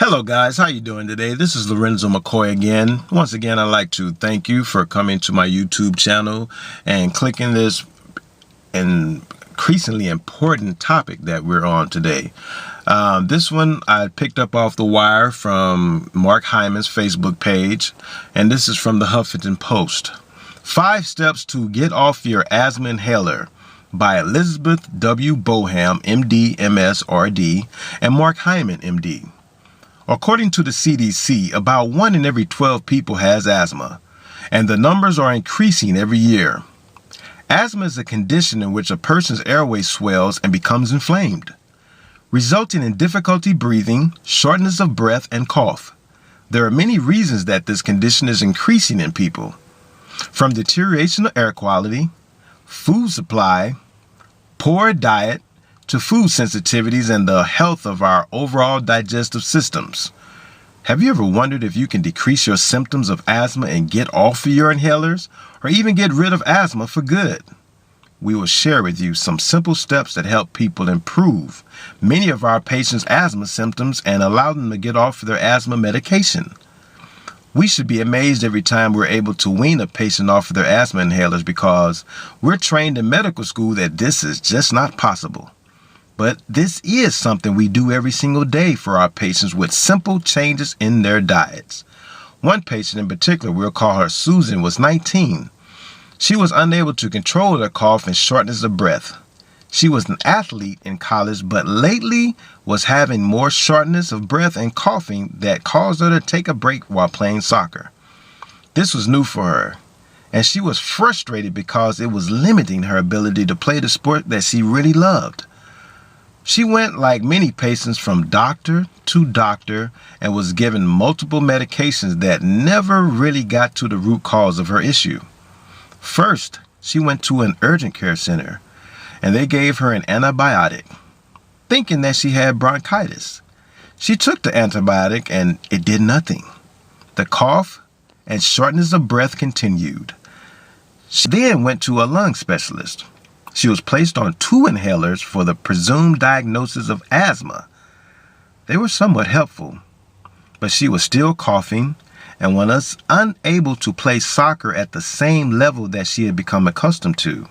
Hello guys, how you doing today? This is Lorenzo McCoy again. Once again, I'd like to thank you for coming to my YouTube channel and clicking this increasingly important topic that we're on today. This one I picked up off the wire from Mark Hyman's Facebook page, and this is from the Huffington Post. 5 Steps to Get Off Your Asthma Inhaler by Elizabeth W. Boham, MD, MS, RD, and Mark Hyman, MD. According to the CDC, about 1 in every 12 people has asthma, and the numbers are increasing every year. Asthma is a condition in which a person's airway swells and becomes inflamed, resulting in difficulty breathing, shortness of breath, and cough. There are many reasons that this condition is increasing in people, from deterioration of air quality, food supply, poor diet, to food sensitivities and the health of our overall digestive systems. Have you ever wondered if you can decrease your symptoms of asthma and get off of your inhalers, or even get rid of asthma for good? We will share with you some simple steps that help people improve many of our patients' asthma symptoms and allow them to get off their asthma medication. We should be amazed every time we're able to wean a patient off of their asthma inhalers because we're trained in medical school that this is just not possible. But this is something we do every single day for our patients with simple changes in their diets. One patient in particular, we'll call her Susan, was 19. She was unable to control her cough and shortness of breath. She was an athlete in college, but lately was having more shortness of breath and coughing that caused her to take a break while playing soccer. This was new for her, and she was frustrated because it was limiting her ability to play the sport that she really loved. She went, like many patients, from doctor to doctor and was given multiple medications that never really got to the root cause of her issue. First, she went to an urgent care center, and they gave her an antibiotic, thinking that she had bronchitis. She took the antibiotic, and it did nothing. The cough and shortness of breath continued. She then went to a lung specialist. She was placed on 2 inhalers for the presumed diagnosis of asthma. They were somewhat helpful, but she was still coughing and was unable to play soccer at the same level that she had become accustomed to.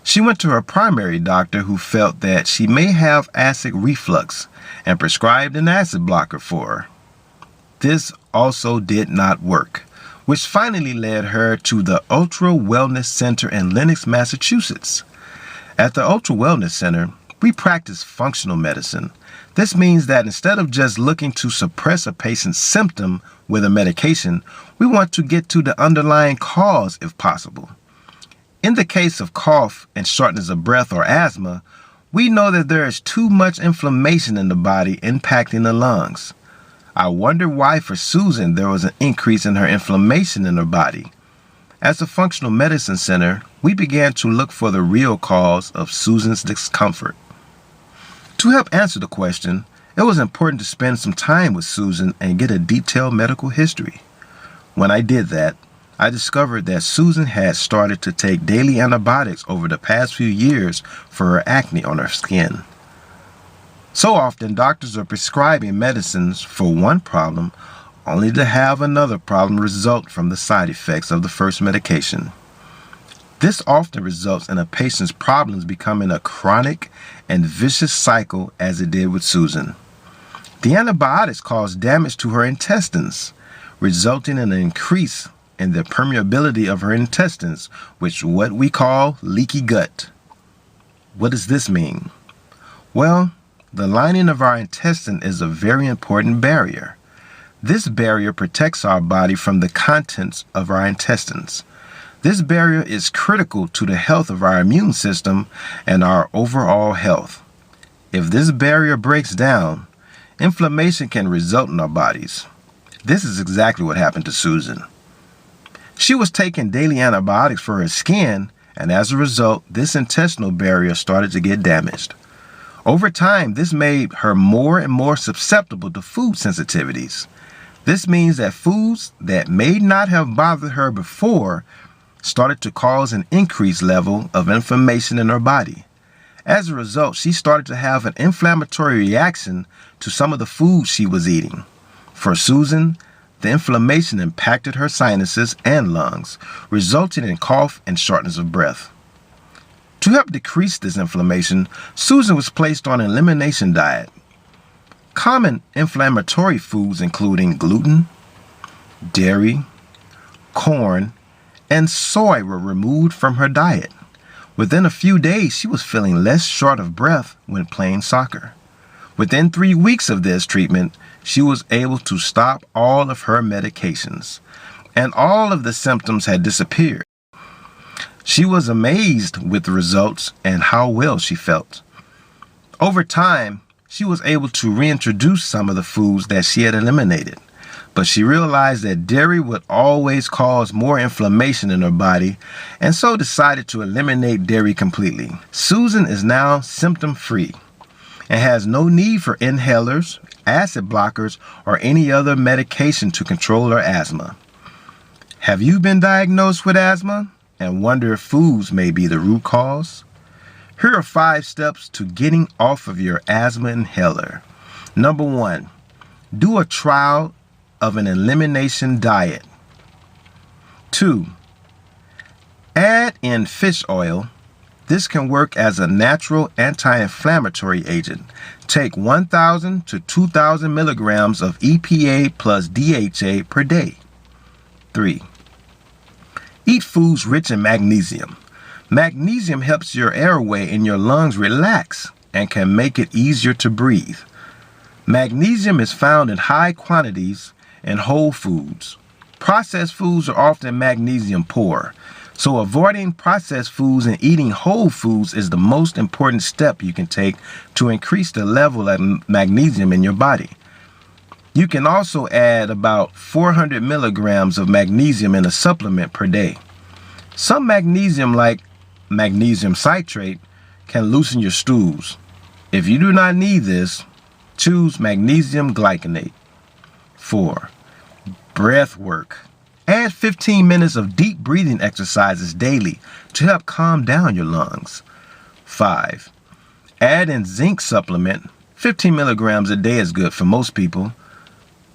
She went to her primary doctor, who felt that she may have acid reflux and prescribed an acid blocker for her. This also did not work, which finally led her to the Ultra Wellness Center in Lenox, Massachusetts. At the Ultra Wellness Center, we practice functional medicine. This means that instead of just looking to suppress a patient's symptom with a medication, we want to get to the underlying cause if possible. In the case of cough and shortness of breath or asthma, we know that there is too much inflammation in the body impacting the lungs. I wonder why for Susan there was an increase in her inflammation in her body. As a functional medicine center, we began to look for the real cause of Susan's discomfort. To help answer the question, it was important to spend some time with Susan and get a detailed medical history. When I did that, I discovered that Susan had started to take daily antibiotics over the past few years for her acne on her skin. So often, doctors are prescribing medicines for one problem only to have another problem result from the side effects of the first medication. This often results in a patient's problems becoming a chronic and vicious cycle, as it did with Susan. The antibiotics caused damage to her intestines, resulting in an increase in the permeability of her intestines, which is what we call leaky gut. What does this mean? Well, the lining of our intestine is a very important barrier. This barrier protects our body from the contents of our intestines. This barrier is critical to the health of our immune system and our overall health. If this barrier breaks down, inflammation can result in our bodies. This is exactly what happened to Susan. She was taking daily antibiotics for her skin, and as a result, this intestinal barrier started to get damaged. Over time, this made her more and more susceptible to food sensitivities. This means that foods that may not have bothered her before started to cause an increased level of inflammation in her body. As a result, she started to have an inflammatory reaction to some of the foods she was eating. For Susan, the inflammation impacted her sinuses and lungs, resulting in cough and shortness of breath. To help decrease this inflammation, Susan was placed on an elimination diet. Common inflammatory foods including gluten, dairy, corn, and soy were removed from her diet. Within a few days, she was feeling less short of breath when playing soccer. Within 3 weeks of this treatment, she was able to stop all of her medications, and all of the symptoms had disappeared. She was amazed with the results and how well she felt. Over time, she was able to reintroduce some of the foods that she had eliminated, but she realized that dairy would always cause more inflammation in her body, and so decided to eliminate dairy completely. Susan is now symptom-free and has no need for inhalers, acid blockers, or any other medication to control her asthma. Have you been diagnosed with asthma and wonder if foods may be the root cause? Here are 5 steps to getting off of your asthma inhaler. Number 1, do a trial of an elimination diet. 2, add in fish oil. This can work as a natural anti-inflammatory agent. Take 1,000 to 2,000 milligrams of EPA plus DHA per day. 3, eat foods rich in magnesium. Magnesium helps your airway in your lungs relax and can make it easier to breathe. Magnesium is found in high quantities in whole foods. Processed foods are often magnesium poor, so avoiding processed foods and eating whole foods is the most important step you can take to increase the level of magnesium in your body. You can also add about 400 milligrams of magnesium in a supplement per day. Some magnesium, like magnesium citrate, can loosen your stools. If you do not need this, choose magnesium glycinate. 4, breath work. Add 15 minutes of deep breathing exercises daily to help calm down your lungs. 5, add in zinc supplement. 15 milligrams a day is good for most people.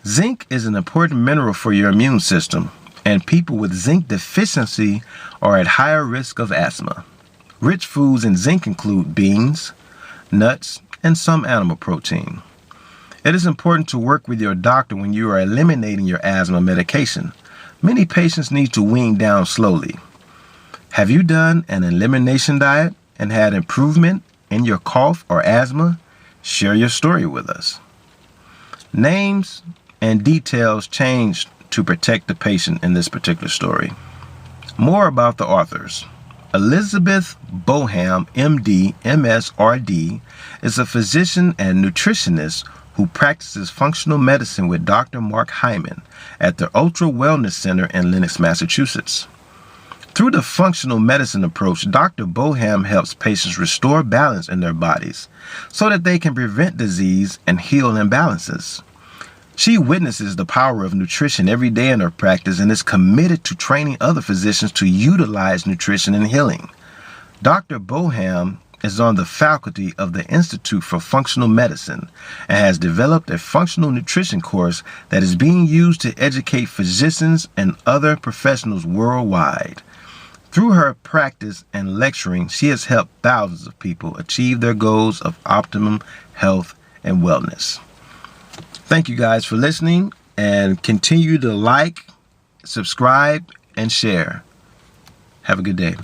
Zinc is an important mineral for your immune system, and people with zinc deficiency are at higher risk of asthma. Rich foods in zinc include beans, nuts, and some animal protein. It is important to work with your doctor when you are eliminating your asthma medication. Many patients need to wean down slowly. Have you done an elimination diet and had improvement in your cough or asthma? Share your story with us. Names and details changed to protect the patient in this particular story. More about the authors. Elizabeth Boham, MD, MS, RD, is a physician and nutritionist who practices functional medicine with Dr. Mark Hyman at the Ultra Wellness Center in Lenox, Massachusetts. Through the functional medicine approach, Dr. Boham helps patients restore balance in their bodies so that they can prevent disease and heal imbalances. She witnesses the power of nutrition every day in her practice and is committed to training other physicians to utilize nutrition in healing. Dr. Boham is on the faculty of the Institute for Functional Medicine and has developed a functional nutrition course that is being used to educate physicians and other professionals worldwide. Through her practice and lecturing, she has helped thousands of people achieve their goals of optimum health and wellness. Thank you guys for listening, and continue to like, subscribe, and share. Have a good day.